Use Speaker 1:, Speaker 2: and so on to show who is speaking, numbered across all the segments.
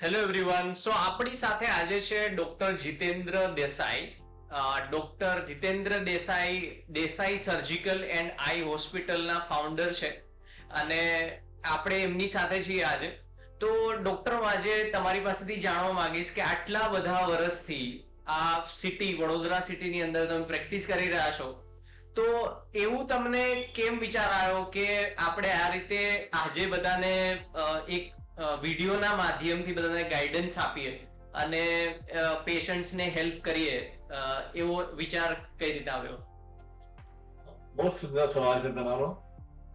Speaker 1: Hello everyone. સો આપણી સાથે આજે છે doctor Jitendra Desai. Doctor Jitendra Desai Desai surgical and I હોસ્પિટલના ફાઉન્ડર છે અને આપણે એમની સાથે છીએ આજે. તો ડોક્ટર, આજે તમારી પાસેથી જાણવા માંગીશ કે આટલા બધા વર્ષથી આ સિટી વડોદરા સિટીની અંદર તમે પ્રેક્ટિસ કરી રહ્યા છો, તો એવું તમને કેમ વિચાર આવ્યો કે આપણે આ રીતે આજે બધાને એક વિડીયોના માધ્યમથી બધાને ગાઈડન્સ આપીએ અને પેશન્ટ્સને હેલ્પ કરીએ, એવો વિચાર કઈ રીતે આવ્યો?
Speaker 2: બહુ સુંદર સવાલ છે તમારો.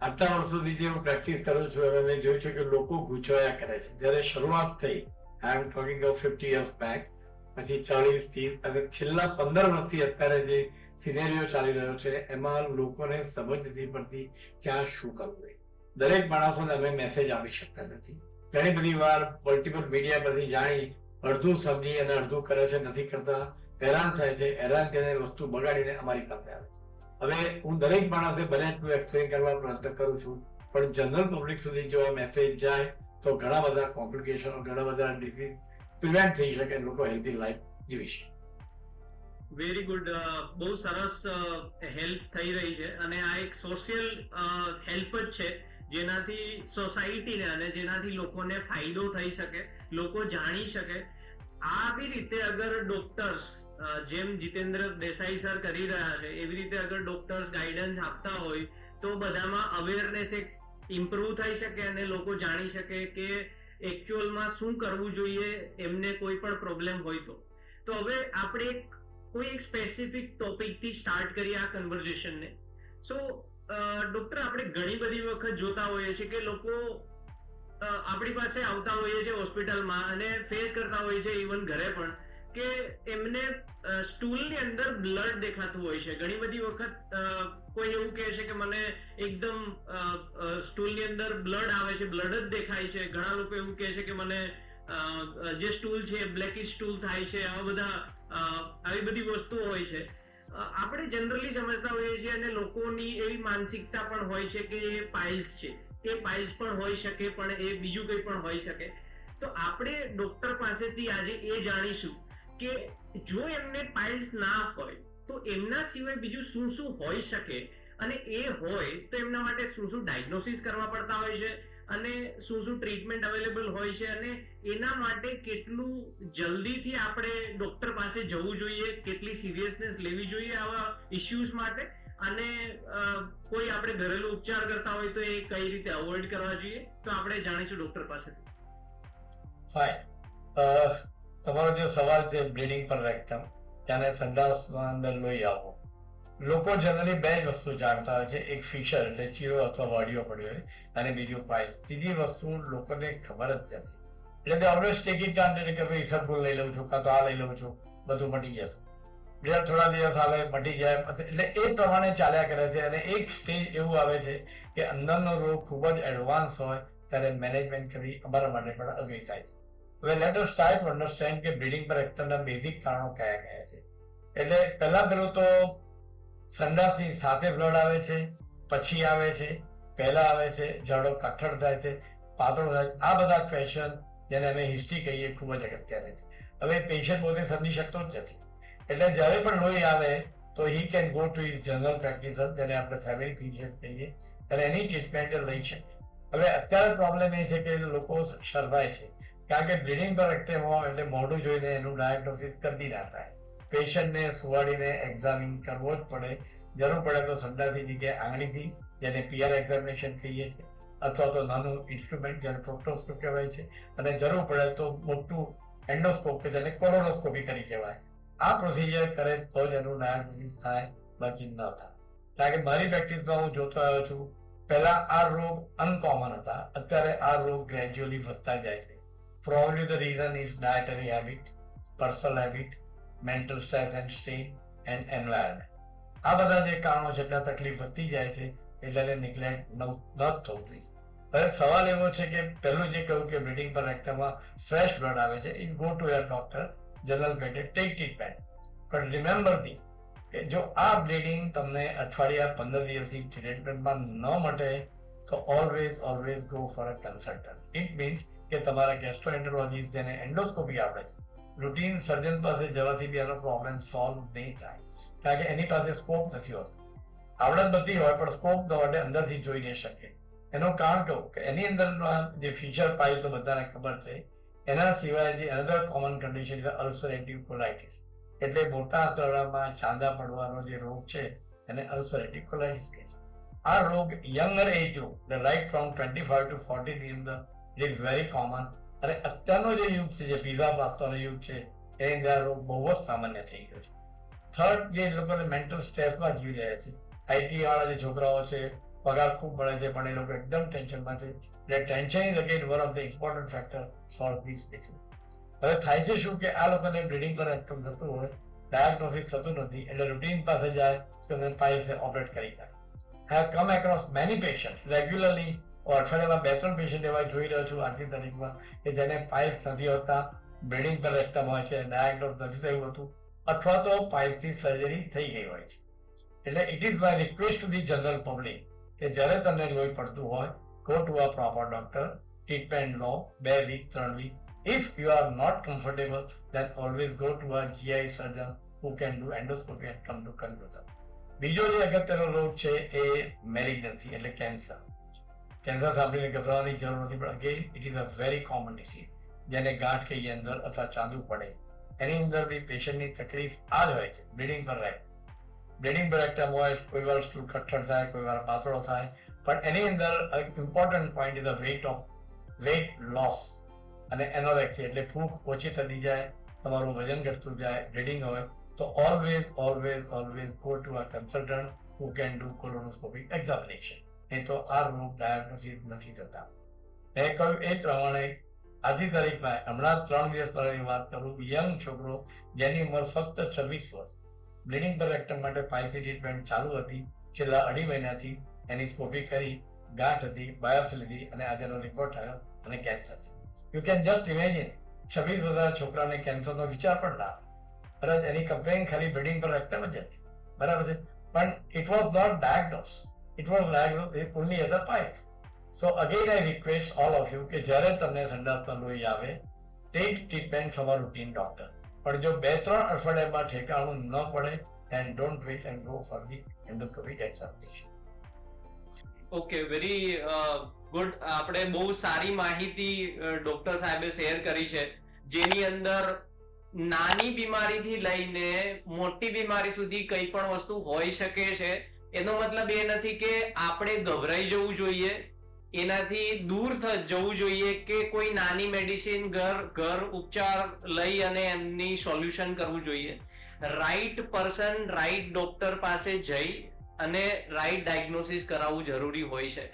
Speaker 2: આટલા વર્ષોથી જે હું પ્રેક્ટિસ કરું છું અને મેં જોયું છે કે લોકો ગૂંચવાયા કરે છે. જ્યારે શરૂઆત થઈ, I am talking of 50 years back, પછી 40, 30 અને છેલ્લા 15 વર્ષથી અત્યારે જે સિનેરિયો ચાલી રહ્યો છે એમાં લોકોને સમજ નથી પડતી કે આ શું કરવું. દરેક માણસોને અમે મેસેજ આપી શકતા નથી. ઘણી બધી વાર મલ્ટિપલ મીડિયા પરથી જાણી અડધું સમજી અને અડધું કરે છે, નથી કરતા, હેરાન થાય છે. હેરાન કરીને વસ્તુ બગાડીને અમારી પાસે આવે છે. હવે હું દરેક માણસે બને એટલું એક્સપ્લેન કરવા પ્રયત્ન કરું છું, પણ જનરલ પબ્લિક સુધી જો આ મેસેજ જાય તો ઘણા બધા કોમ્પ્લિકેશનો, ઘણા બધા ડિઝીઝ પ્રિવેન્ટ થઈ શકે, લોકો હેલ્ધી લાઈફ જીવી શકે.
Speaker 1: Very good. બહુ સરસ હેલ્પ થઈ રહી છે અને આ એક સોશિયલ હેલ્પ જ છે, જેનાથી સોસાયટીને અને જેનાથી લોકોને ફાયદો થઈ શકે, લોકો જાણી શકે. આવી રીતે અગર ડોક્ટર્સ જેમ જીતેન્દ્ર દેસાઈ સર કરી રહ્યા છે એવી રીતે અગર ડોક્ટર્સ ગાઈડન્સ આપતા હોય તો બધામાં અવેરનેસ એક ઇમ્પ્રુવ થઈ શકે અને લોકો જાણી શકે કે એકચ્યુઅલમાં શું કરવું જોઈએ એમને કોઈ પણ પ્રોબ્લેમ હોય તો. તો હવે આપણે કોઈ એક સ્પેસિફિક ટોપિકથી સ્ટાર્ટ કરીએ આ કન્વર્ઝેશનને. સો ડોક્ટર, આપણે ઘણી બધી વખત જોતા હોઈએ છીએ કે લોકો આપણી પાસે આવતા હોઈએ છીએ હોસ્પિટલમાં અને ફેસ કરતા હોઈએ છે, ઇવન ઘરે પણ, કે એમને સ્ટૂલની અંદર બ્લડ દેખાતું હોય છે. ઘણી બધી વખત કોઈ એવું કહે છે કે મને એકદમ સ્ટૂલની અંદર બ્લડ આવે છે, બ્લડ જ દેખાય છે. ઘણા લોકો એવું કહે છે કે મને જે સ્ટૂલ છે બ્લેકિશ સ્ટૂલ થાય છે. આવા બધા આવી બધી વસ્તુઓ હોય છે. આપણે જનરલી સમજતા હોઈએ છીએ અને લોકોની એવી માનસિકતા પણ હોય છે કે એ પાઇલ્સ છે. એ પાઇલ્સ પણ હોઈ શકે, પણ એ બીજું કંઈ પણ હોઈ શકે. તો આપણે ડોક્ટર પાસેથી આજે એ જાણીશું કે જો એમને પાઇલ્સ ના હોય તો એમના સિવાય બીજું શું શું હોઈ શકે, અને એ હોય તો એમના માટે શું શું ડાયગ્નોસિસ કરવા પડતા હોય છે અને શું શું ટ્રીટમેન્ટ અવેલેબલ હોય છે, અને એના માટે કેટલું જલ્દીથી આપણે ડોક્ટર પાસે જવું જોઈએ, કેટલી સિરિયસનેસ લેવી જોઈએ આવા ઇશ્યુઝ માટે, અને કોઈ આપણે ઘરેલું ઉપચાર કરતા હોય તો એ કઈ રીતે અવોઇડ કરવા જોઈએ, તો આપણે જાણીશું ડોક્ટર પાસેથી.
Speaker 2: ફાઇન. તમારો જે સવાલ છે બ્લીડિંગ પર રેક્ટમ, ત્યાંને સંડાસમાં અંદર લોહી આવવું, લોકો જનરલી બે જ વસ્તુ જાણતા હોય છે. એક ફિશર એટલે ચીરો અથવા વાડીઓ પડ્યો હોય, અને બીજું પાઇલ્સ. ત્રીજી વસ્તુ લોકોને ખબર જ નથી. એટલે તે ઓલવેઝ ટેક ઇટ ચાન્સ કે ભાઈ ઈસબગુલ લઈ લઉં છું, કાં તો આ લઈ લઉં છું, બધું મટી જશે. બીજા થોડા દિવસ આવે, મટી જાય, એટલે એ પ્રમાણે ચાલ્યા કરે છે. અને એક સ્ટેજ એવું આવે છે કે અંદરનો રોગ ખૂબ જ એડવાન્સ હોય ત્યારે મેનેજમેન્ટ કરવી અમારા માટે પણ અઘરી થાય છે. હવે let us try to understand કે બ્લીડિંગ પર રેક્ટમના બેઝિક કારણો કયા કયા છે. એટલે પહેલું તો સંડાસની સાથે બ્લડ આવે છે, પછી આવે છે, પહેલા આવે છે, જાડો કઠણ થાય છે, પાતળો થાય છે. આ બધા ક્વેશ્ચન, જેને અમે હિસ્ટ્રી કહીએ, ખૂબ જ અગત્યની છે. હવે પેશન્ટ પોતે સમજી શકતો જ નથી, એટલે જ્યારે પણ લોહી આવે તો he can go to his general practicer, જેને આપણે ફેમિલી ફિઝિશિયન કહીએ, અને એની ટ્રીટમેન્ટ લઈ શકે. હવે અત્યારે પ્રોબ્લેમ એ છે કે લોકો શરમાય છે, કારણ કે બ્લીડિંગ પર રેક્ટમ હોય એટલે મોઢું જોઈને એનું ડાયગ્નોસિસ કરી ના થાય. પેશન્ટને સુવાડીને એક્ઝામિન કરવો જ પડે. જરૂર પડે તો સંડાસની જગ્યાએ આંગળીથી, જેને પીઆર એક્ઝામિનેશન કહીએ છીએ, અથવા તો નાનું ઇન્સ્ટ્રુમેન્ટ જેને પ્રોક્ટોસ્કોપ કહેવાય છે, અને જરૂર પડે તો મોટું એન્ડોસ્કોપ કે જેને કોલોનોસ્કોપી કરી કહેવાય. આ પ્રોસિજર કરે તો જ એનું ડાયગ્નોસિસ થાય, બાકી ન થાય. કારણ કે મારી પ્રેક્ટિસમાં હું જોતો આવ્યો છું, પહેલા આ રોગ અનકોમન હતા, અત્યારે આ રોગ ગ્રેજ્યુઅલી વધતા જાય છે. Probably the reason is dietary habit, personal habit, mental stress and strain and environment. આ બધા જે કારણો છે એટલે તકલીફ વધતી જાય છે, એટલે નિગ્લેક્ટ ન થવું જોઈએ. હવે સવાલ એવો છે કે પહેલું જે કહ્યું કે બ્લીડિંગ પર રેક્ટમમાં ફ્રેશ બ્લડ આવે છે, in go to your doctor, general પેટે, ટેક ટ્રીટમેન્ટ. પણ રિમેમ્બર ધી કે જો આ બ્લીડિંગ તમને અઠવાડિયા 15 દિવસથી ટ્રીટમેન્ટમાં ન મટે તો always go for a consultant. It means કે તમારા ગેસ્ટ્રોએન્ટરોલોજીસ્ટ જેને એન્ડોસ્કોપી આવડે છે, રૂટીન સર્જન પાસે જવાથી બી એનો પ્રોબ્લેમ સોલ્વ નહીં થાય, કારણ કે એની પાસે સ્કોપ નથી હોતો. આવડત બધી હોય પણ સ્કોપ ન હોય, અંદરથી જોઈ નહીં શકે. એનું કારણ કહું કે એની અંદર જે ફીચર પાય તો બધાને ખબર છે. એના સિવાય જે અનધર કોમન કન્ડિશન છે અલ્સરેટિવ કોલાઇટિસ, એટલે મોટા આંતરડામાં ચાંદા પડવાનો જે રોગ છે એને અલ્સરેટિવ કોલાઇટિસ કહે છે. આ રોગ younger age group, right from 25 to 40 ની અંદર ઇટ ઇઝ વેરી કોમન. અને અત્યારનો જે યુગ છે, જે પીઝા પાસ્તાનો યુગ છે, એની અંદર આ રોગ બહુ જ સામાન્ય થઈ ગયો છે. થર્ડ, જે લોકોને મેન્ટલ સ્ટ્રેસમાં જીવી રહ્યા છે, આઈટી વાળા જે છોકરાઓ છે, પગાર ખૂબ મળે છે પણ એ લોકો એકદમ ટેન્શનમાં છે. એટલે tension is again one of the important factor for this cases. હવે થાય છે શું કે આ લોકોને બ્લીડિંગ પર એક્ટિવ થતું હોય, ડાયગ્નોસિસ થતું નથી, એટલે રૂટીન પાસે જાય તો પાઇલ્સ ઓપરેટ કરી નાખે. have come across many patients regularly, અઠવાડિયામાં 2-3 પેશન્ટ એવા જોઈ રહ્યો છું આજની તારીખમાં કે જેને પાઇલ્સ નથી હોતા, બ્લીડિંગ પર રેક્ટમ હોય છે, ડાયગ્નોસ નથી થયું હતું, અથવા તો પાઇલ્સની સર્જરી થઈ ગઈ હોય છે. એટલે it is my request to the general public કે જ્યારે તમને લોહી પડતું હોય, go to a proper doctor, treatment લો 2 week 3 week. If you are not comfortable, then always go to a GI surgeon who can do endoscopy and come to conclusion. બીજો જે અગત્યનો રોગ છે એ મેલિગ્નન્સી એટલે કેન્સર. કેન્સર સાંભળીને ગભરાવાની જરૂર નથી, પણ again it is a very common disease, જેને ગાંઠ કહીએ અંદર અથવા ચાંદુ પડે. એની અંદર બી પેશન્ટની તકલીફ આ જ હોય છે, બ્લીડિંગ પર રેક્ટમ. બ્લીડિંગ પર રેક્ટમ હોય, કોઈ વાર સ્ટૂલ કઠણ થાય, કોઈ વાર પાતળો થાય, પણ એની અંદર important point is the weight loss અને એનોરેક્સિયા એટલે ભૂખ ઓછી થતી જાય, તમારું વજન ઘટતું જાય, બ્લીડિંગ હોય, તો always go to a consultant who can do colonoscopic examination. નહીં તો આ રોગ ડાયગ્નોસિસ નથી થતા. મેં કહ્યું એ પ્રમાણે આજની તારીખમાં હમણાં 3 દિવસ પહેલાની વાત કરું, યંગ છોકરો જેની ઉંમર ફક્ત 26 વર્ષ, બ્લીડિંગ પર રેક્ટમ માટે પાઇલ્સની ટ્રીટમેન્ટ ચાલુ હતી, છેલ્લા 2.5 મહિનાથી એની સ્કોપી કરી, ગાંઠ હતી, બાયોપ્સી લીધી અને આજનો રિપોર્ટ આવ્યો અને કેન્સર છે. યુ કેન જસ્ટ ઇમેજિન 26 વર્ષના છોકરાને કેન્સરનો વિચાર પણ ના આવે. બરાબર, એની કમ્પ્લેન ખાલી બ્લીડિંગ પર રેક્ટમ જ હતી, બરાબર છે, પણ it was not diagnose, it was diagnose only as a piles. So again I request all of you કે જ્યારે તમને સંડાસમાં લોહી આવે, take treatment from a routine doctor. પણ જો 2-3 અઠવાડિયામાં ઠેકાણું ન પડે, then don't wait and go for the endoscopic examination.
Speaker 1: Okay, very good. આપણે બહુ સારી માહિતી ડોક્ટર સાહેબે શેર કરી છે, જેની અંદર નાની બીમારીથી લઈને મોટી બીમારી સુધી કઈ પણ વસ્તુ હોઈ શકે છે. એનો મતલબ એ નથી કે આપણે ગભરાઈ જવું જોઈએ, એનાથી દૂર જવું જોઈએ કે કોઈ નાની મેડિસિન ઘર ઉપચાર લઈ અને એમની સોલ્યુશન કરવું જોઈએ. રાઈટ પર્સન, રાઈટ ડોક્ટર પાસે જઈ અને રાઈટ ડાયગ્નોસિસ કરાવવું જરૂરી હોય છે.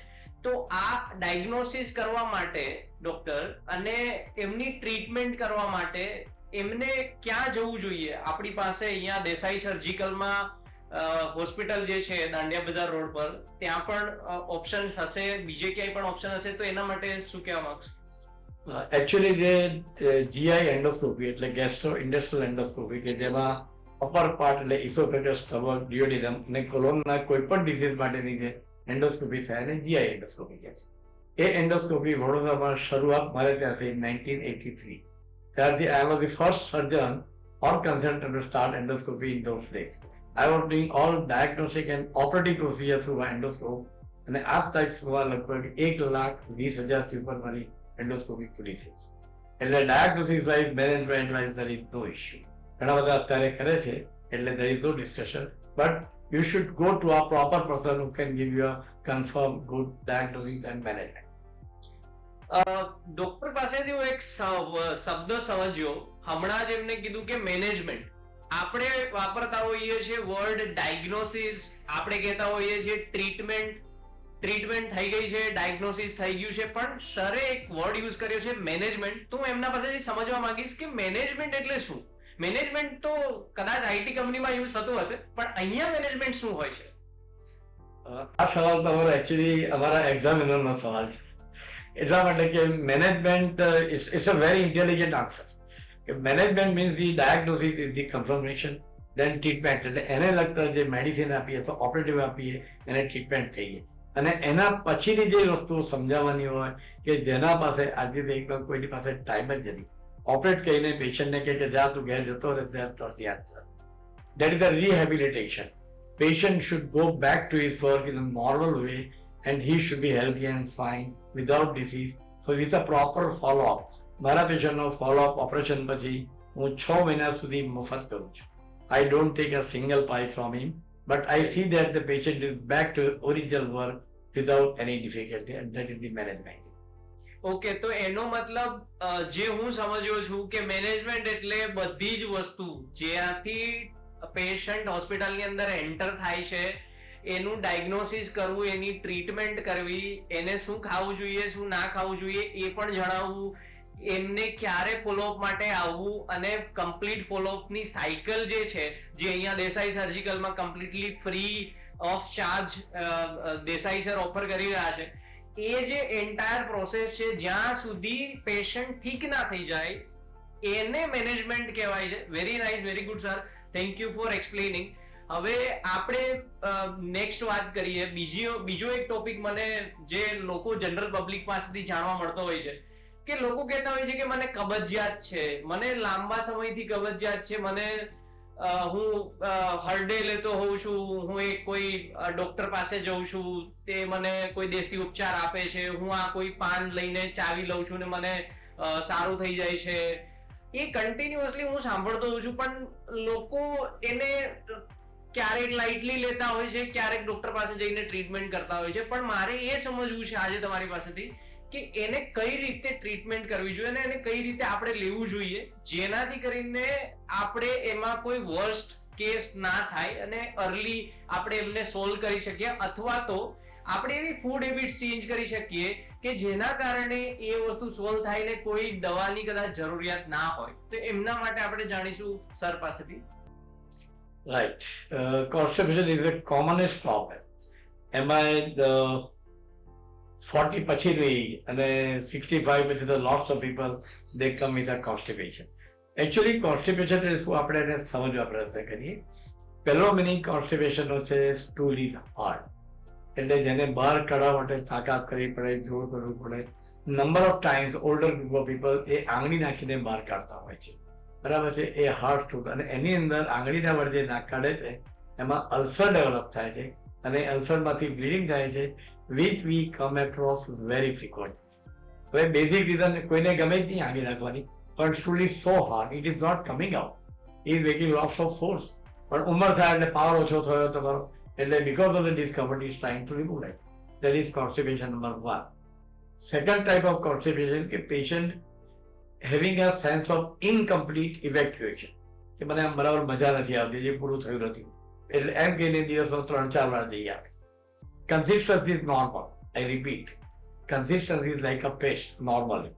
Speaker 1: તો આ ડાયગ્નોસિસ કરવા માટે ડોક્ટર અને એમની ટ્રીટમેન્ટ કરવા માટે એમને ક્યાં જવું જોઈએ? આપણી પાસે અહીંયા દેસાઈ સર્જિકલમાં હોસ્પિટલ જે છે દાંડિયા બજાર રોડ પર, ત્યાં પણ ઓપ્શન હશે, બીજે ક્યાંય પણ ઓપ્શન હશે, તો એના માટે શું કહેવા માંગશો?
Speaker 2: એકચ્યુઅલી જે જીઆઈ એન્ડોસ્કોપી એટલે ગેસ્ટ્રો ઇન્ડસ્ટ્રિયલ એન્ડોસ્કોપી, કે જેમાં અપર પાર્ટ એટલે ઇસોફેગસ, સ્ટમક, ડ્યુઓડેનમ અને કોલોનના કોઈ પણ ડિસીઝ માટેની જે એન્ડોસ્કોપી થાય એને જીઆઈ એન્ડોસ્કોપી કહે છે. એ એન્ડોસ્કોપી વડોદરામાં શરૂઆત મારે ત્યાં થઈ 1983. ત્યારથી I was the first surgeon or consultant to start endoscopy in those days. I was doing all diagnostic and operative procedure through my endoscope, અને આજ તારીખ સુધીમાં લગભગ 1,20,000 ઉપર મારી એન્ડોસ્કોપી પૂરી થઈ છે. એટલે diagnosis wise, management wise there is no issue. ઘણા બધા અત્યારે કરે છે, એટલે there is no discussion, but you should go to a proper person who can give you a confirmed good diagnosis and management.
Speaker 1: Doctor પાસેથી હું એક શબ્દ સમજ્યો, હમણાં જ એમને કીધું કે મેનેજમેન્ટ. આપણે વાપરતા હોઈએ છીએ વર્ડ ડાયગ્નોસિસ, આપણે કહેતા હોઈએ છીએ ટ્રીટમેન્ટ થઈ ગઈ છે, ડાયગ્નોસિસ થઈ ગયું છે, પણ સરે એક વર્ડ યુઝ કર્યો છે મેનેજમેન્ટ. તો હું એમના પાસેથી સમજવા માંગીશ કે મેનેજમેન્ટ એટલે શું? મેનેજમેન્ટ તો કદાચ આઈટી કંપનીમાં યુઝ થતું હશે, પણ અહીંયા મેનેજમેન્ટ શું હોય છે?
Speaker 2: આ સવાલ તમારો એકચ્યુઅલી અમારા એક્ઝામિનરનો સવાલ છે, એટલા માટે કે management it's a very intelligent answer. Management means the diagnosis is the confirmation, then treatment, એટલે એને લગતા જે મેડિસિન આપીએ અથવા ઓપરેટિવ આપીએ એને ટ્રીટમેન્ટ કહીએ. અને એના પછીની જે વસ્તુઓ સમજાવવાની હોય કે જેના પાસે આજથી કોઈની પાસે ટાઈમ જ નથી, ઓપરેટ કરીને પેશન્ટને કે જા તું ઘેર જતો રહે, that is the rehabilitation. Patient should go back to his work in a normal way and he should be healthy and fine without disease. So with a proper follow-up. મારા પેશન્ટનો ફોલોઅપ ઓપરેશન પછી હું 6 મહિના સુધી મફત કરું છું. I don't take a single pie from him, but I see that the patient is back to original work without any difficulty, and that is the management.
Speaker 1: Okay, તો એનો મતલબ જે હું સમજ્યો છું કે મેનેજમેન્ટ એટલે બધી જ વસ્તુ જ્યાંથી પેશન્ટ હોસ્પિટલની અંદર એન્ટર થાય છે એનું ડાયગ્નોસિસ કરવું, એની ટ્રીટમેન્ટ કરવી, એને શું ખાવું જોઈએ, શું ના ખાવું જોઈએ એ પણ જણાવવું, એમને ક્યારે ફોલોઅપ માટે આવવું અને કમ્પ્લીટ ફોલોઅપની સાયકલ જે છે, જે અહીંયા દેસાઈ સર્જિકલમાં completely free of charge Desai sir offer કરી રહ્યા છે, એ જે એન્ટાયર પ્રોસેસ છે જ્યાં સુધી પેશન્ટ ઠીક ના થઈ જાય એને મેનેજમેન્ટ કહેવાય છે. Very nice, very good sir, thank you for explaining. હવે આપણે નેક્સ્ટ વાત કરીએ. બીજો એક ટોપિક મને જે લોકો જનરલ પબ્લિક પાસેથી જાણવા મળતો હોય છે કે લોકો કહેતા હોય છે કે મને કબજિયાત છે, મને લાંબા સમયથી કબજિયાત છે, મને હું હરડે લેતો હોઉં છું, હું એક કોઈ ડોક્ટર પાસે જઉં છું, તે મને કોઈ દેશી ઉપચાર આપે છે, હું આ કોઈ પાન લઈને ચાવી લઉં છું ને મને સારું થઈ જાય છે, એ કન્ટિન્યુઅસલી હું સાંભળતો હોઉં છું. પણ લોકો એને ક્યારેક લાઇટલી લેતા હોય છે, ક્યારેક ડોક્ટર પાસે જઈને ટ્રીટમેન્ટ કરતા હોય છે. પણ મારે એ સમજવું છે આજે તમારી પાસેથી કે એને કઈ રીતે ટ્રીટમેન્ટ કરવી જોઈએ અને એને કઈ રીતે આપણે લેવું જોઈએ જેનાથી કરીને આપણે એમાં કોઈ વર્સ્ટ કેસ ના થાય અને અર્લી આપણે એમને સોલ્વ કરી શકીએ, અથવા તો આપણે એવી ફૂડ હેબિટ્સ ચેન્જ કરી શકીએ કે જેના કારણે એ વસ્તુ સોલ્વ થાય ને કોઈ દવાની કદાચ જરૂરિયાત ના હોય. તો એમના માટે આપણે જાણીશું સર પાસેથી.
Speaker 2: Right. Constipation is a commonest problem. એમાં 40 પછીનું એજ અને 65 પછી તો lots of people they come with a constipation. Actually constipation એટલે શું આપણે એને સમજવા પ્રયત્ન કરીએ. પહેલો મિનિંગ કોન્સ્ટિપેશનનો છે stool is hard, એટલે જેને બહાર કાઢવા માટે તાકાત કરવી પડે, જોર કરવું પડે. Number of times older group of people એ આંગળી નાખીને બહાર કાઢતા હોય છે, બરાબર છે. એ હાર્ડ સ્ટૂલ અને એની અંદર આંગળીના વડે જે નાક કાઢે છે એમાં અલ્સર ડેવલપ થાય છે અને અલ્સરમાંથી બ્લીડિંગ થાય છે, which we come across very frequently. હવે બેઝિક રીઝન કોઈને ગમે જ નહીં આંગળી નાખવાની, પણ stool is so hard, it is not coming out, it is making lots of force. પણ ઉંમર થાય એટલે પાવર ઓછો થયો તમારો, એટલે because of the discomfort is trying to remove it. That is constipation number 1. Second type of constipation કે patient having a sense of incomplete evacuation, કે મને આમ બરાબર મજા નથી આવતી, જે પૂરું થયું નથી, એટલે એમ કહીને દિવસમાં 3-4 વાર જઈ આવે. Consistency is normal. I repeat, consistency is like a paste normally.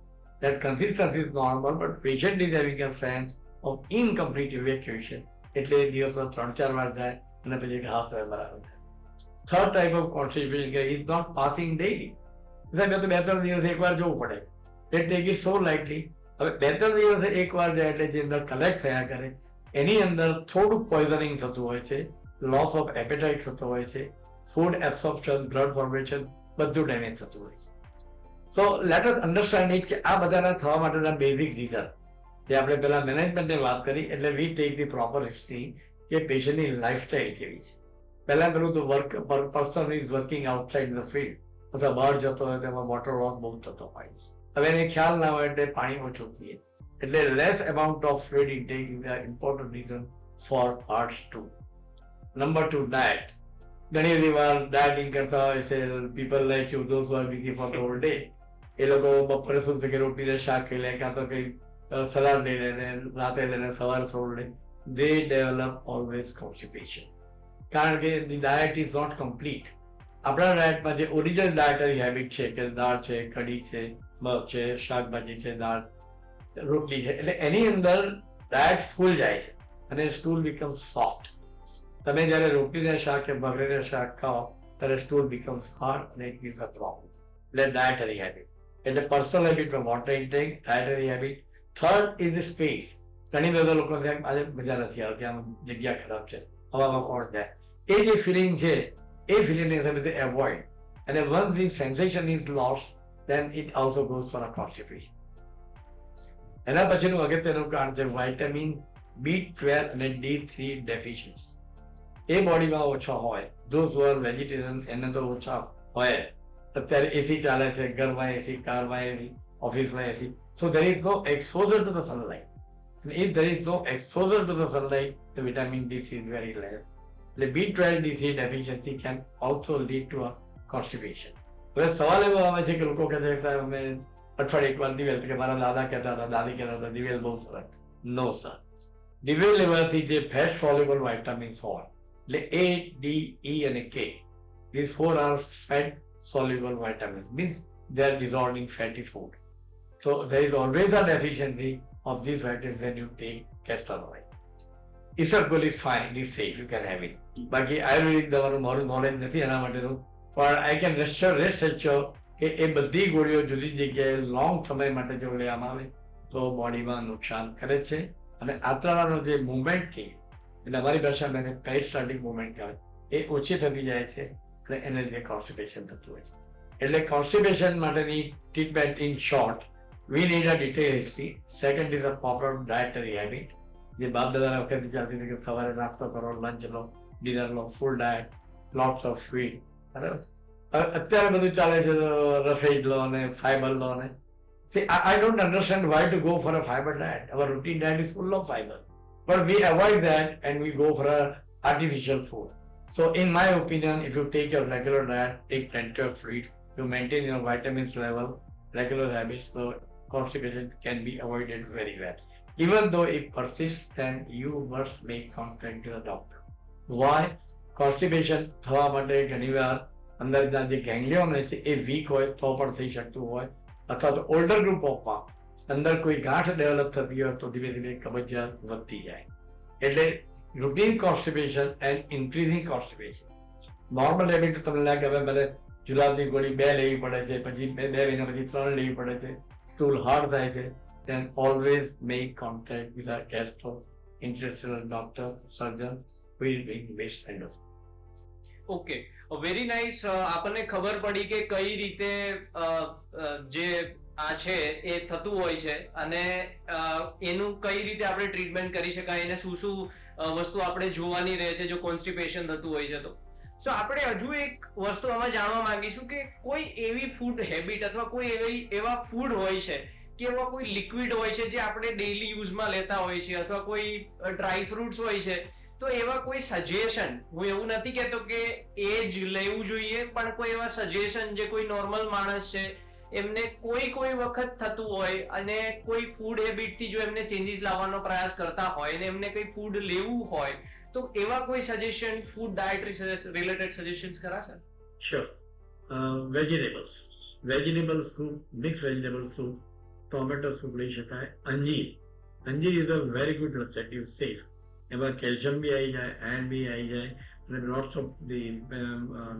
Speaker 2: That consistency is normal, but patient is having a sense of incomplete evacuation. એટલે દિવસમાં 3-4 વાર જાય અને પછી ઘાસ બરાબર થાય. Third type of constipation is not passing daily. સાહેબ તો 2-3 દિવસે એકવાર જવું પડે. They take it so lightly. હવે 2-3 દિવસે એકવાર જાય એટલે જે અંદર કલેક્ટ થયા કરે એની અંદર થોડુંક પોઈઝનિંગ થતું હોય છે, લોસ ઓફ એપેટાઇટ થતો હોય છે, ફૂડ એબ્સોર્પ્શન, બ્લડ ફોર્મેશન બધું ડેમેજ થતું હોય છે. So let us understand it કે આ બધાના થવા માટેના બેઝિક રીઝન જે આપણે પહેલા મેનેજમેન્ટને વાત કરી, એટલે we take the proper history કે પેશન્ટની લાઈફસ્ટાઈલ કેવી છે. પહેલા પેલું તો person is working outside the field અથવા બહાર જતો હોય તેમાં વોટર લોસ બહુ થતો હોય છે. હવે એને ખ્યાલ ના હોય એટલે પાણી ઓછું પીએ, એટલે less amount of fluid intake is the important reason for parts 2. Number 2, diet. ઘણી બધી વાર ડાયટિંગ કરતા હોય છે people like you, those are busy for the whole day. એ લોકો બપોરે શું છે કે રોટીને શાક ખાઈ લે, કાં તો કંઈ સલાડ લઈ લે, રાતે લઈને સવારે થોડું લે. They develop always constipation. કારણ કે the diet is not complete. આપણા ડાયટમાં જે ઓરિજિનલ ડાયટરી હેબિટ છે કે દાળ છે, કઢી છે, મગ છે, શાકભાજી છે, દાળ, રોટલી છે, એટલે એની અંદર ડાયટ ફૂલ જાય છે અને સ્ટૂલ બીકમ સોફ્ટ. તમે જ્યારે રોટલીને શાક કે બગડીને શાક ખાઓ ત્યારે સ્ટૂલ બીકમ્સ હાર્ડ અને ઇટ ઇઝ અ પ્રોબ્લેમ. એટલે ડાયટરી હેબિટ, એટલે પર્સનલ હેબિટમાં water intake, dietary habit. Third is space. ઘણી બધા લોકો આજે મજા નથી આવતી, આમ જગ્યા ખરાબ છે, હવામાં કોણ જાય, એ જે ફિલિંગ છે એ ફિલિંગને તમે એવોઇડ. અને once the sensation is lost, then it also goes for a constipation. એના પછીનું અગત્યનું કારણ છે વિટામિન B12 અને D3 ડેફિશિયન્સી. એ બોડીમાં ઓછા હોય, those who are vegetarian એને તો ઓછા હોય. અત્યારે એસી ચાલે છે, ઘરમાં એસી, કારમાં એસી, ઓફિસમાં એસી. So there is no exposure to the sunlight. And if there is no exposure to the sunlight, the vitamin D3 is very less. The B12 D3 deficiency can also lead to a constipation. હવે સવાલ એવો આવે છે કે લોકો કહે છે સાહેબ અમે અઠવાડિયે એકવાર દિવેલ, કે મારા દાદા કહેતા હતા, દાદી કહેતા હતા દિવેલ બહુ સરસ. નો સર, દિવેલ લેવાથી જે ફેટ સોલ્યુબલ વાઇટામિન્સ હોય એટલે A, D, E અને K, these four are fat soluble vitamins, means they are dissolved in fatty food. So there is always a deficiency of these vitamins when you take castor oil. Isargol is fine, it is safe, you can have it. બાકી આયુર્વેદિક દવાનું મારું knowledge નથી એના માટેનું, પણ I can rest assure કે એ બધી ગોળીઓ જુદી જગ્યાએ લોંગ સમય માટે જો લેવામાં આવે તો બોડીમાં નુકસાન કરે છે. અને આંતરડાનો જે મુવમેન્ટ છે, એટલે અમારી ભાષામાં એને પેરિસ્ટાલ્ટિક મુવમેન્ટ કહેવાય, એ ઓછી થતી જાય છે અને એને લીધે કોન્સ્ટિપેશન થતું હોય છે. એટલે કોન્સ્ટિપેશન માટેની treatment in short, we need a detailed history. Second is a proper dietary habit. જે બાપ દાદાના વખતથી ચાલતી હતી કે સવારે નાસ્તો કરો, લંચ લો, ડિનર લો, full diet, lots of sweet. બરાબર. અત્યારે બધું ચાલે છે રફેજ લો અને ફાઈબર લો ને. See, I don't understand why to go for a fiber diet. Our routine diet is full of fiber. But we avoid that and we go for a artificial food. So in my opinion, if you take your regular diet, take plenty of fruit, you maintain your vitamins level, regular habits, so constipation can be avoided very well. Even though it persists, then you must make contact with the doctor. Why? Constipation થવા માટે ઘણીવાર અંદરના જે ગેંગ્લિયોન હોય છે એ week હોય તો પણ થઈ શકતું હોય, અથવા તો ઓલ્ડર ગ્રુપ ઓફમાં અંદર કોઈ ગાંઠ ડેવલપ થતી હોય તો ધીમે ધીમે કબજિયાત વધતી જાય. એટલે routine constipation and increasing constipation. Normal habit તમને લાગે હવે મને જુલાબની ગોળી 2 લેવી પડે છે, પછી 2 મહિના પછી 3 લેવી પડે છે, સ્ટૂલ હાર્ડ થાય છે, then always make contact with a gastrointestinal doctor, surgeon who is being best friend of.
Speaker 1: Okay, very nice. આપણને ખબર પડી કે કઈ રીતે જે આ છે એ થતું હોય છે અને એનું કઈ રીતે આપણે ટ્રીટમેન્ટ કરી શકાય, એને શું શું વસ્તુ આપણે જોવાની રહે છે જો કોન્સ્ટિપેશન થતું હોય છે તો. સો આપણે હજુ એક વસ્તુ આમાં જાણવા માંગીશું કે કોઈ એવી ફૂડ હેબિટ અથવા કોઈ એવા ફૂડ હોય છે કે એવા કોઈ લિક્વિડ હોય છે જે આપણે ડેઈલી યુઝમાં લેતા હોય છે, અથવા કોઈ ડ્રાય ફ્રૂટ્સ હોય છે, તો એવા કોઈ સજેશન, હું એવું નથી કહેતો કે એ જ લેવું જોઈએ, પણ કોઈ એવા સજેશન જે કોઈ નોર્મલ માણસ છે એમને કોઈ વખત થતું હોય અને કોઈ ફૂડ હેબિટથી જો એમને ચેન્જીસ લાવવાનો પ્રયાસ કરતા હોય અને એમને કોઈ ફૂડ લેવું હોય તો એવા કોઈ suggestion, food dietary related suggestions ખરા સર?
Speaker 2: Sure. Vegetable soup, mix vegetable soup, tomato soup લઈ શકાય. અંજીર is a very good laxative, safe. એમાં કેલ્શિયમ બી આવી જાય, આયર્ન બી આવી જાય અને lots of the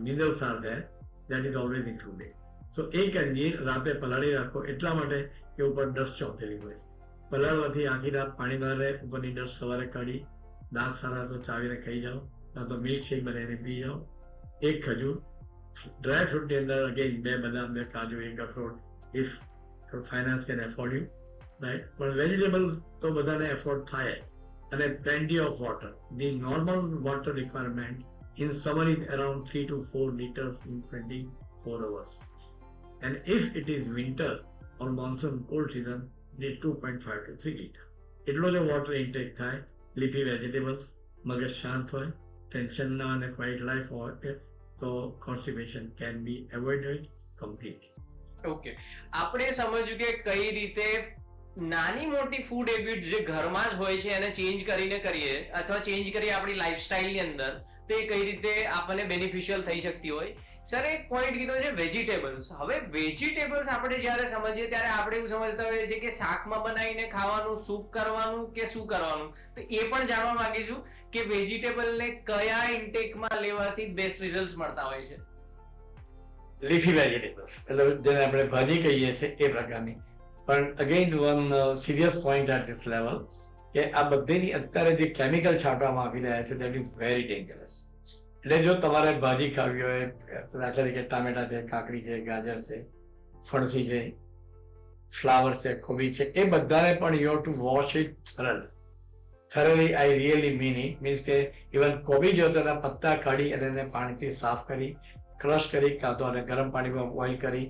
Speaker 2: minerals are there, that is always included. So એક અંજીર રાતે પલાળી રાખો, એટલા માટે કે ઉપર ડસ્ટ ચોંટેલી હોય. પલાળવાથી આખી રાત પાણીમાં રહે, ઉપરની ડસ્ટ સવારે કાઢી દાંત સારા તો ચાવીને ખાઈ જાઓ, કાં તો મિલ્ક શેક બનાવીને પી જાઓ. એક ખજૂર, ડ્રાય ફ્રૂટની અંદર અગેન 2 બદામ, 2 કાજુ, 1 અખરોટ, if finance can afford you, right. પણ વેજીટેબલ તો બધાને એફોર્ડ થાય જ. અને plenty of water. The normal water requirement in summer is around 3 to 4 liters in 24 hours. And if it is winter or monsoon cold season, it is 2.5 to 3 liters. એટલો જ water intake થાય. Leafy vegetables, મગજ શાંત હોય, tension ના અને quite life હોય તો constipation can be avoided completely.
Speaker 1: Okay, આપણે સમજ્યું કે કઈ રીતે નાની મોટી ફૂડ હેબિટ જે ઘરમાં જ હોય છે એને ચેન્જ કરીને કરીએ અથવા ચેન્જ કરીએ આપણી લાઈફસ્ટાઈલની અંદર તો એ કઈ રીતે આપણને બેનિફિશિયલ થઈ શકતી હોય. સર એક પોઈન્ટ કીધો છે વેજીટેબલ્સ. હવે વેજીટેબલ્સ આપણે જ્યારે સમજીએ ત્યારે આપણે એવું સમજતા હોઈએ છીએ કે શાકમાં બનાવીને ખાવાનું, સૂપ કરવાનું કે શું કરવાનું, તો એ પણ જાણવા માંગીશું કે વેજીટેબલને કયા ઇન્ટેકમાં લેવાથી બેસ્ટ રિઝલ્ટ મળતા હોય છે.
Speaker 2: લીફી વેજીટેબલ્સ એટલે જેને આપણે ભાજી કહીએ છીએ એ પ્રકારની. પણ again one serious point eight this level કે આ બધીની અત્યારે જે કેમિકલ છાંટવામાં આવી રહ્યા છે દેટ ઇઝ વેરી ડેન્જરસ. એટલે જો તમારે ભાજી ખાવી હોય, દાખલા તરીકે ટામેટા છે, કાકડી છે, ગાજર છે, ફણસી છે, ફ્લાવર છે, કોબી છે, એ બધાને પણ you have to wash it thoroughly. I really mean it. Means કે ઇવન કોબી જો તેના પત્તા કાઢી અને એને પાણીથી સાફ કરી, ક્રશ કરી, કાં તો અને ગરમ પાણીમાં બોઇલ કરી,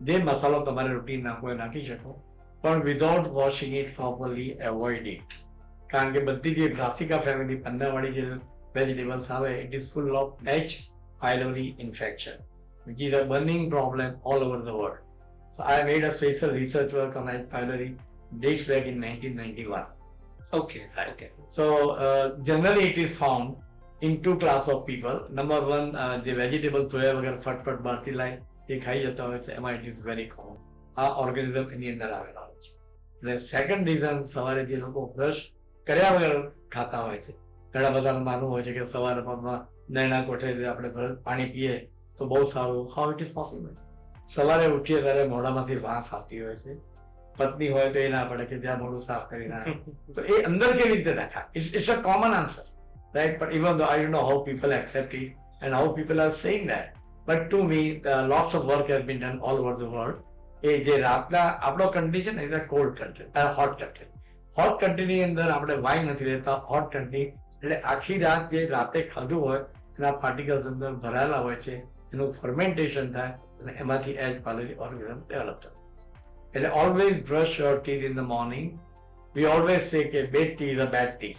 Speaker 2: જે મસાલો તમારે રોટી નાખવો એ નાખી શકો, પણ without washing it properly avoid it. કારણ કે બધી જે બ્રાસિકા ફેમિલી પન્નાવાળી જે વેજીટેબલ્સ આવે, it is full of H. pylori infection, which is a burning problem all over the world. So I made a special research work on H. pylori dates back in 1991.
Speaker 1: Okay.
Speaker 2: Right.
Speaker 1: Okay.
Speaker 2: So generally it is found in two class of people. Number one, the vegetable ધોયા વગર ફટફટ બહારથી લાય એ ખાઈ જતા હોય છે, એમાં it is very common. આ ઓર્ગેનિઝમ એની અંદર આવેલા હોય છે. એટલે સેકન્ડ રીઝન, સવારે જે લોકો બ્રશ કર્યા વગર ખાતા હોય છે, ઘણા બધાનું માનવું હોય છે કે સવારે નૈણા કોઠે આપણે પાણી પીએ તો બહુ સારું. How it is possible? સવારે ઉઠીએ ત્યારે મોઢામાંથી વાસ આવતી હોય છે, પત્ની હોય તો એ ના પડે કે ત્યાં મોઢું સાફ કરી નાખે, તો એ અંદર કેવી રીતે નાખાય? It's a common answer, right? But even though I don't know how people accept it and how people are saying that, but to me lots of work has been done all over the world. એ જે રાતના આપણો country છે ને, એ cold country, hot country. Hot કન્ટ્રીની અંદર આપણે wine નથી લેતા. હોટ કન્ટ્રી એટલે આખી રાત જે રાતે ખાધું હોય એના પાર્ટિકલ્સ અંદર ભરાયેલા હોય છે, એનું ફર્મેન્ટેશન થાય અને એમાંથી H. pylori ઓર્ગેનિઝમ ડેવલપ થાય. એટલે always brush your teeth in the morning. We always say કે bed tea is a bad tea,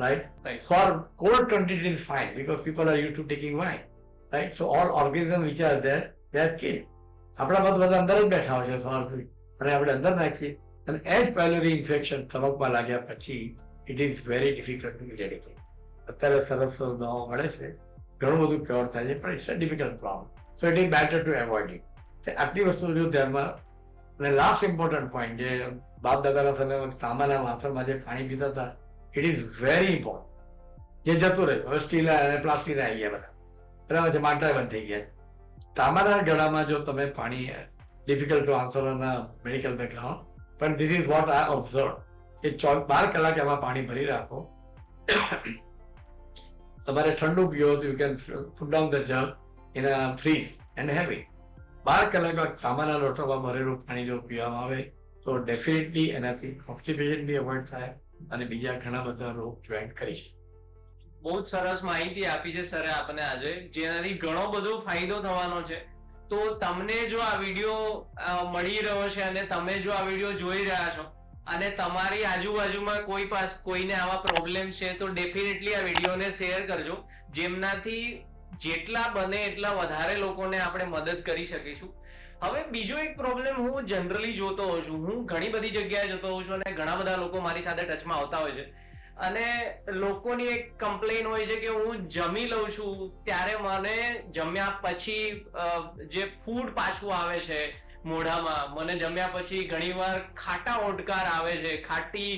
Speaker 2: right? For cold country it is fine because people are used to taking wine, right? So all organisms which are there, they are killed. આપણા બધા અંદર જ બેઠા હોય છે સવારથી, અને આપણે અંદર નાખીએ, અને H. pylori ઇન્ફેક્શન સ્ટમકમાં લાગ્યા પછી it is very difficult to ઇરેડિકેટ. અત્યારે સરસ સરસ દવાઓ મળે છે, ઘણું બધું ક્યોર થાય છે, પણ it's a difficult problem. So it is better to avoid it. આટલી વસ્તુ જો ધ્યાનમાં. અને લાસ્ટ ઇમ્પોર્ટન્ટ પોઈન્ટ, જે બાપ દાદાના સમયમાં તાંબાના વાસણમાં જે પાણી પીતા હતા, ઇટ ઇઝ વેરી ઇમ્પોર્ટન્ટ. જે જતું રહ્યું, હવે સ્ટીલ અને પ્લાસ્ટિક આવી ગયા બધા, બરાબર છે, માટલા બંધ થઈ ગયા. તાંબાના ગળામાં જો તમે પાણી, difficult to answer on medical background, પણ this is what I observe, કે 12 કલાક એમાં પાણી ભરી રાખો. તમારે ઠંડુ પીવો તો you can put down the jug in a fridge and have it. 12 કલાક તાંબાના લોટામાં ભરેલું પાણી જો પીવામાં આવે તો ડેફિનેટલી એનાથી કોન્સ્ટિપેશન બી અવોઇડ થાય અને બીજા ઘણા બધા રોગ પ્રિવેન્ટ કરી છે.
Speaker 1: બહુ જ સરસ માહિતી આપી છે સરે આપણને આજે, જેનાથી ઘણો બધો ફાયદો થવાનો છે. તો તમને જો આ વિડીયો મળી રહ્યો છે અને તમે જો આ વિડીયો જોઈ રહ્યા છો અને તમારી આજુબાજુમાં કોઈને આવા પ્રોબ્લેમ છે, તો ડેફિનેટલી આ વિડીયોને શેર કરજો, જેમનાથી જેટલા બને એટલા વધારે લોકોને આપણે મદદ કરી શકીશું. હવે બીજો એક પ્રોબ્લેમ હું જનરલી જોતો હોઉં છું, હું ઘણી બધી જગ્યાએ જતો હોઉં છું અને ઘણા બધા લોકો મારી સાથે ટચમાં આવતા હોય છે, અને લોકોની એક કમ્પ્લેન હોય છે કે હું જમી લઉં છું ત્યારે મને જમ્યા પછી જે ફૂડ પાછું આવે છે મોઢામાં, મને જમ્યા પછી ઘણીવાર ખાટા ઓડકાર આવે છે, ખાટી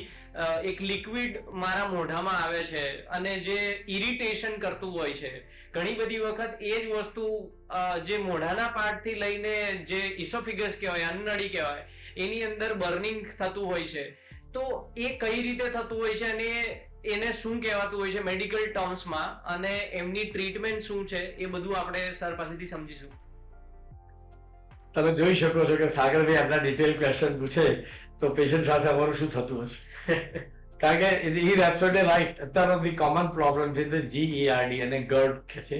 Speaker 1: એક લિક્વિડ મારા મોઢામાં આવે છે, અને જે ઇરિટેશન કરતું હોય છે. ઘણી બધી વખત એ જ વસ્તુ જે મોઢાના પાર્ટથી લઈને જે ઇસોફિગસ કહેવાય, અન્નનળી કહેવાય, એની અંદર બર્નિંગ થતું હોય છે. તો એ કઈ રીતે થતું હોય છે અને એને શું કહેવાતું હોય છે મેડિકલ ટર્મ્સમાં, અને એમની ટ્રીટમેન્ટ શું છે, એ બધું આપણે સર પાસેથી સમજીશું.
Speaker 2: તમે જોઈ શકો છો કે સાગરભાઈ આટલા ડિટેલ ક્વેશ્ચન પૂછે તો પેશન્ટ સાથે અમારું શું થતું હશે. કારણ કે ઈ રેસ્ટોરન્ટ રાઈટ, અત્યારનો ધી કોમન પ્રોબ્લેમ છે GERD અને GERD કે છે.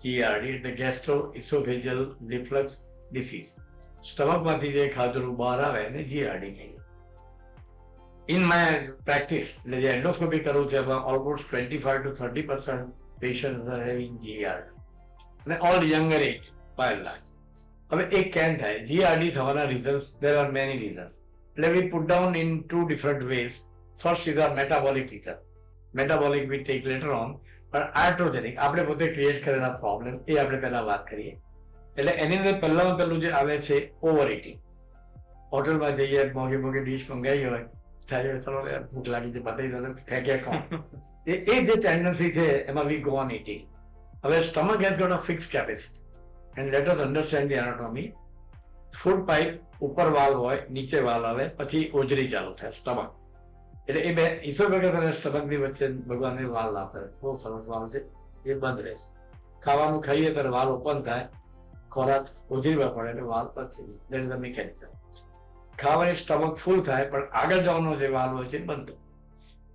Speaker 2: GERD એટલે ગેસ્ટ્રો ઇસોફેજિયલ રિફ્લક્સ ડિસીઝ. સ્ટમકમાંથી જે ખાધું બહાર આવે એને GERD કહીએ. ઇન માય પ્રેક્ટિસ, એટલે જે એન્ડોસ્કોપી કરું છું એમાં almost 25 to 30% patient are having GERD, અને all younger age by and large. હવે એ કેમ થાય? GERD થવાના reasons, there are many reasons. Let me put down in two different ways. First is our metabolic reason. Metabolic we take later on, but iatrogenic, આપણે પોતે create કરેલા problem, એ આપણે પહેલા વાત કરીએ. એટલે એની અંદર પહેલામાં પહેલું જે આવે છે ઓવર ઇટિંગ. હોટલમાં જઈએ, મોંઘી મોંઘી ડીશ મંગાવી હોય, થાય ચલો ભૂખ લાગી છે, બતાવી દો, ફેંક્યા ખાઓ. એ જે ટેન્ડન્સી છે એમાં વી ગો ઓન ઇટિંગ. હવે stomach has got a fix capacity. And let us understand the anatomy. Food pipe ઉપર વાલ હોય, નીચે વાલ આવે, પછી ઓજરી ચાલુ થાય સ્ટમક. એટલે એ બે ઇસોફેગસ અને સ્ટમકની વચ્ચે ભગવાનની વાલ આપે, બહુ સરસ વાલ છે, એ બંધ રહેશે. ખાવાનું ખાઈએ ત્યારે વાલ ઓપન થાય, ખોરાક ઉધીરવા પડે એટલે વાલ બંધ થઈ જાય. That is the mechanism. ખાવાની સ્ટમક ફૂલ થાય પણ આગળ જવાનો જે વાલ હોય છે બંધ.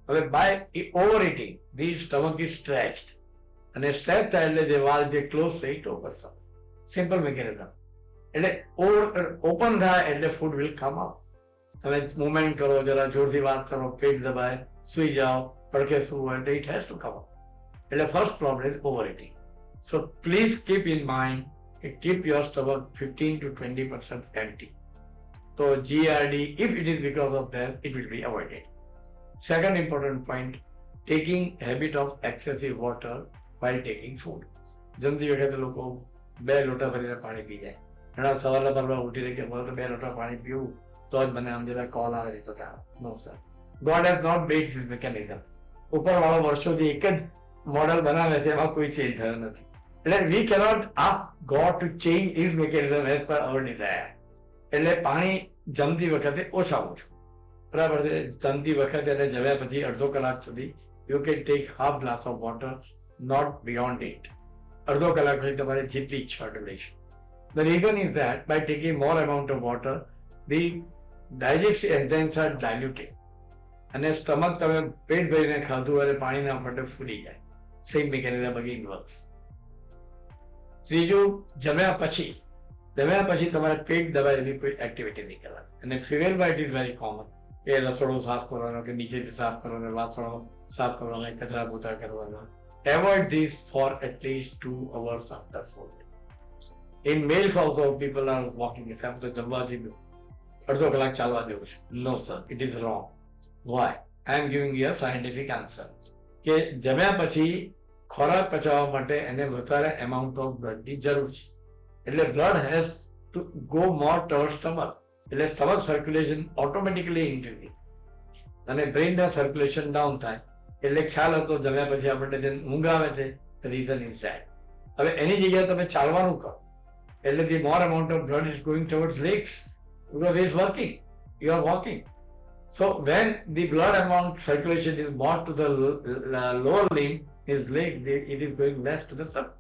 Speaker 2: હવે by over eating the stomach is stretched, અને સ્ટ્રેચ થાય એટલે જે વાલ જે ક્લોઝ થઈ તો બસ સિમ્પલ મિકેનિઝમ. એટલે ઓપન થાય એટલે ફૂડ વિલ કમ આઉટ. તમે મુવમેન્ટ કરો, જરા જોરથી વાત કરો, પેટ દબાય, સુઈ જાઓ, પડખે સૂવો એટલે it has to come out. એટલે first problem is over eating. So please keep in mind કે keep your stomach 15 to 20% empty. So GRD, if it is because of that, it will be avoided. Second important point, taking habit of excessive water while taking food. જમતી વખતે લોકો 2 લોટા ભરીને પાણી પી જાય. ઘણા સવારના પરમાં ઉઠીને કે મને તો 2 લોટા પાણી પીવું તો જ મને આમ જરા કોલ આવે તો કે no sir, God has not made this mechanism. ઉપરવાળો વર્ષોથી એક જ મોડેલ બનાવે છે, એમાં કોઈ ચેન્જ થયો નથી. એટલે we cannot ask God to change his mechanism as per our Dzire. એટલે પાણી જમતી વખતે ઓછામાં ઓછું, બરાબર છે. જમતી વખતે અને જમ્યા પછી અડધો કલાક સુધી you can take half glass of water, not beyond it. અડધો કલાક પછી તમારે જેટલી ઈચ્છા હોય લઈ શકો. The reason is that by taking more amount of water the digestive enzymes are diluted, અને સ્ટમક તમે પેટ ભરીને ખાધું અને પાણીના માટે ફૂલી જાય. Same mechanism again works. ત્રીજું, જમ્યા પછી તમારે પેટ દબાય એવી કોઈ એક્ટિવિટી નહીં કરવાની. અને ફિમેલમાં ઇટ ઇઝ વેરી કોમન કે રસોડું સાફ કરવાનો, કે નીચેથી સાફ કરવાનો, વાસણો સાફ કરવાના, કચરા પોતા કરવાના. Avoid this for at least 2 hours after food. In males also people are walking. If I'm to જમવા જઈએ અડધો કલાક ચાલવા જેવું છે. No sir, it is wrong. Why? I am giving you a scientific answer. કે જમ્યા પછી ખોરાક પચાવવા માટે એને વધારે એમાઉન્ટ ઓફ બ્લડની જરૂર છે. એટલે blood has to go more toward stomach. એટલે સ્ટમક સર્ક્યુલેશન ઓટોમેટિકલી ઇન્ક્રીઝ, અને બ્રેઇનના સર્ક્યુલેશન ડાઉન થાય. એટલે ખ્યાલ હતો જમ્યા પછી આપણને જે ઊંઘ આવે છે, રીઝન ઇઝ ધેટ. હવે એની જગ્યાએ તમે ચાલવાનું કરો એટલે the more amount of blood is going towards legs because he is working, you are walking. So when the blood amount circulation is more to the lower limb, his leg, it is going less to the stomach,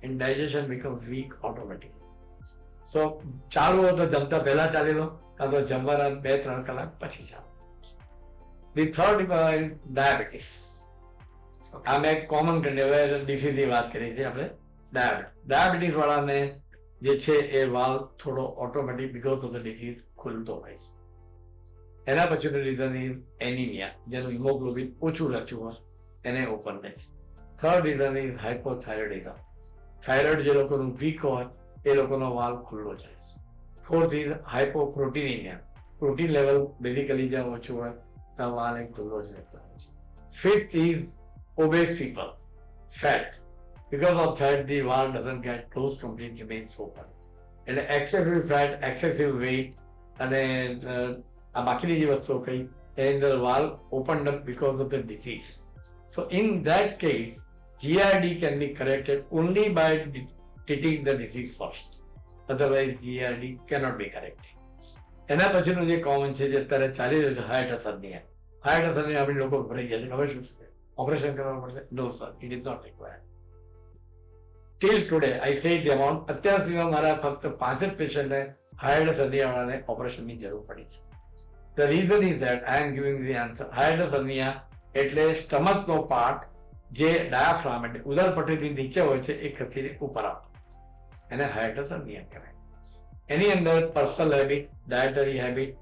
Speaker 2: and digestion becomes weak automatically. So ચાલુ હોય તો જમતા પહેલા ચાલી લો, કાં તો જમવાના 2-3 કલાક પછી ચાલો. The third diabetes. આ મેં કોમન ડિસીઝની વાત કરી છે આપણે. ડાયાબિટીસ વાળાને જે છે એ વાલ થોડો automatic because of the disease ખુલતો હોય છે. એના પછીનું રીઝન ઇઝ એનિમિયા, જેનું હિમોગ્લોબિન ઓછું રચ્યું હોય એને openness. Third reason is hypothyroidism. Thyroid જે લોકોનું વીક હોય એ લોકોનો વાલ ખુલ્લો જાય છે. Fourth is hypoproteinaemia. Protein level basically જ્યાં ઓછું હોય ત્યાં વાલ એક ખુલ્લો જ રહેતો હોય છે. Fifth is obese people, fat. Because of that, the valve doesn't get closed, completely remains open. એટલે excessive fat, excessive weight અને આ બાકીની જે વસ્તુઓ કઈ એની અંદર valve opened up because of the disease. So in that case, GRD can be corrected only by treating the disease first. Otherwise, GRD cannot be corrected. એના પછીનું જે કોમન છે જે અત્યારે ચાલી રહ્યું છે હાર્ટ અસરનિયા. હાર્ટ અસરનિયા આપણે લોકો ભરાઈ જાય છે, હવે શું છે? ઓપરેશન કરવા પડશે? No sir, it is not required. Till today I said the amount. અત્યાર સુધીમાં મારા ફક્ત 5 જ પેશન્ટને હાર્ટ સર્નિયાવાળાને ઓપરેશનની જરૂર પડી છે. The reason is that I am giving the answer. Heart hernia એટલે સ્ટમકનો પાર્ટ જે ડાયાફ્રામ એટલે ઉદર પટ્ટીથી નીચે હોય છે એ ખસીને ઉપર આવતો, એને હાર્ટ સર્નિયા કહેવાય. એની અંદર personal habit, dietary habit,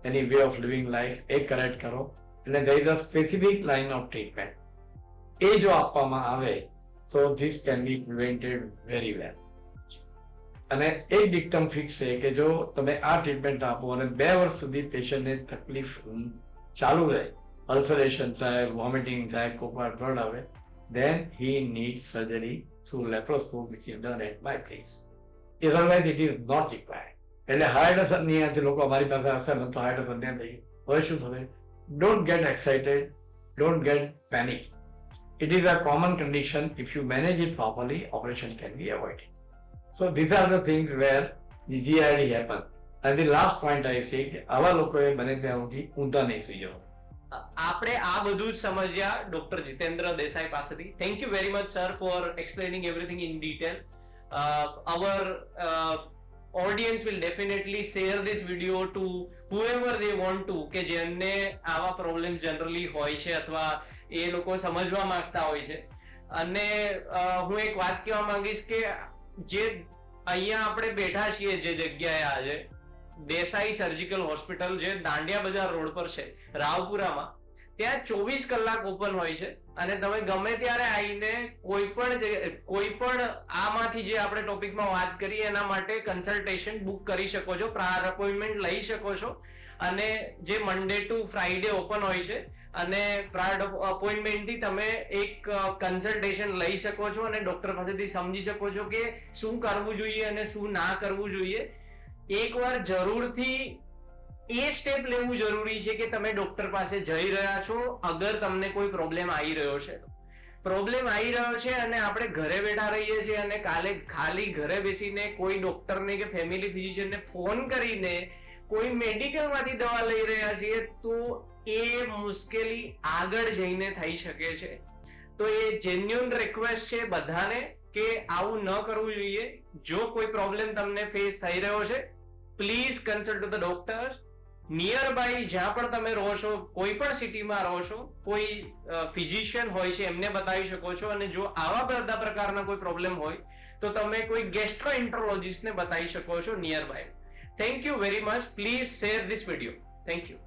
Speaker 2: any way of living life A correct કરો એટલે there is a specific line of treatment. એ જો આપવામાં આવે તો this can be પ્રિવેન્ટેડ very well. અને એક ડિક્ટમ ફિક્સ છે કે જો તમે આ ટ્રીટમેન્ટ આપો અને 2 વર્ષ સુધી પેશન્ટને તકલીફ ચાલુ રહે, અલ્સરેશન થાય, વોમિટિંગ થાય, કોકવાર બ્લડ આવે, then he needs surgery through laparoscope which is done at my place. Otherwise it is not required. એટલે હાર્ટ અસરનિયાથી લોકો અમારી પાસે હશે ને તો હાર્ટ અસરનિયા થઈ હવે શું થશે? Don't get excited, don't get panic. It is a common condition. If you manage it properly, operation can be avoided. So these are the things where the GRD happens. And the last point I say, આવા લોકોએ બને ત્યાં સુધી ઊંધા નહીં સુઈ જવું.
Speaker 1: આપણે આ બધું જ સમજ્યા ડોક્ટર જીતેન્દ્ર દેસાઈ પાસેથી. Thank you very much sir for explaining everything in detail. our audience will definitely share this video to whoever they want to, કે જેમને આવા પ્રોબ્લેમ્સ જનરલી હોય છે અથવા એ લોકો સમજવા માંગતા હોય છે. અને હું એક વાત કહેવા માંગીશ કે જે અહીંયા આપણે બેઠા છીએ જે જગ્યાએ આજે દેસાઈ સર્જિકલ હોસ્પિટલ જે દાંડિયા બજાર રોડ પર છે રાવપુરામાં, ત્યાં 24 કલાક ઓપન હોય છે અને તમે ગમે ત્યારે આવીને કોઈ પણ આમાંથી જે આપણે ટોપિકમાં વાત કરી એના માટે કન્સલ્ટેશન બુક કરી શકો છો, પ્રાયર અપોઇન્ટમેન્ટ લઈ શકો છો. અને જે મંડે ટુ ફ્રાઈડે ઓપન હોય છે અને પ્રાયર અપોઇન્ટમેન્ટથી તમે એક કન્સલ્ટેશન લઈ શકો છો અને ડોક્ટર પાસેથી સમજી શકો છો કે શું કરવું જોઈએ અને શું ના કરવું જોઈએ. એકવાર જરૂરથી એ સ્ટેપ લેવું જરૂરી છે કે તમે ડોક્ટર પાસે જઈ રહ્યા છો અગર તમને કોઈ પ્રોબ્લેમ આવી રહ્યો છે. પ્રોબ્લેમ આવી રહ્યો છે અને આપણે ઘરે બેઠા રહીએ છીએ અને કાલે ખાલી ઘરે બેસીને કોઈ ડોક્ટરને કે ફેમિલી ફિઝિશિયનને ફોન કરીને કોઈ મેડિકલમાંથી દવા લઈ રહ્યા છીએ તો એ મુશ્કેલી આગળ જઈને થઈ શકે છે. તો એ જેન્યુઅન રિક્વેસ્ટ છે બધાને કે આવું ન કરવું જોઈએ. જો કોઈ પ્રોબ્લેમ તમને ફેસ થઈ રહ્યો છે please consult to the doctor. Nearby જ્યાં પણ તમે રહો છો, કોઈ પણ સિટીમાં રહો છો, કોઈ ફિઝિશિયન હોય છે એમને બતાવી શકો છો. અને જો આવા બધા પ્રકારના કોઈ પ્રોબ્લેમ હોય તો તમે કોઈ ગેસ્ટ્રોએન્ટરોલોજિસ્ટને બતાવી શકો છો nearby. Thank you very much. Please share this video. Thank you.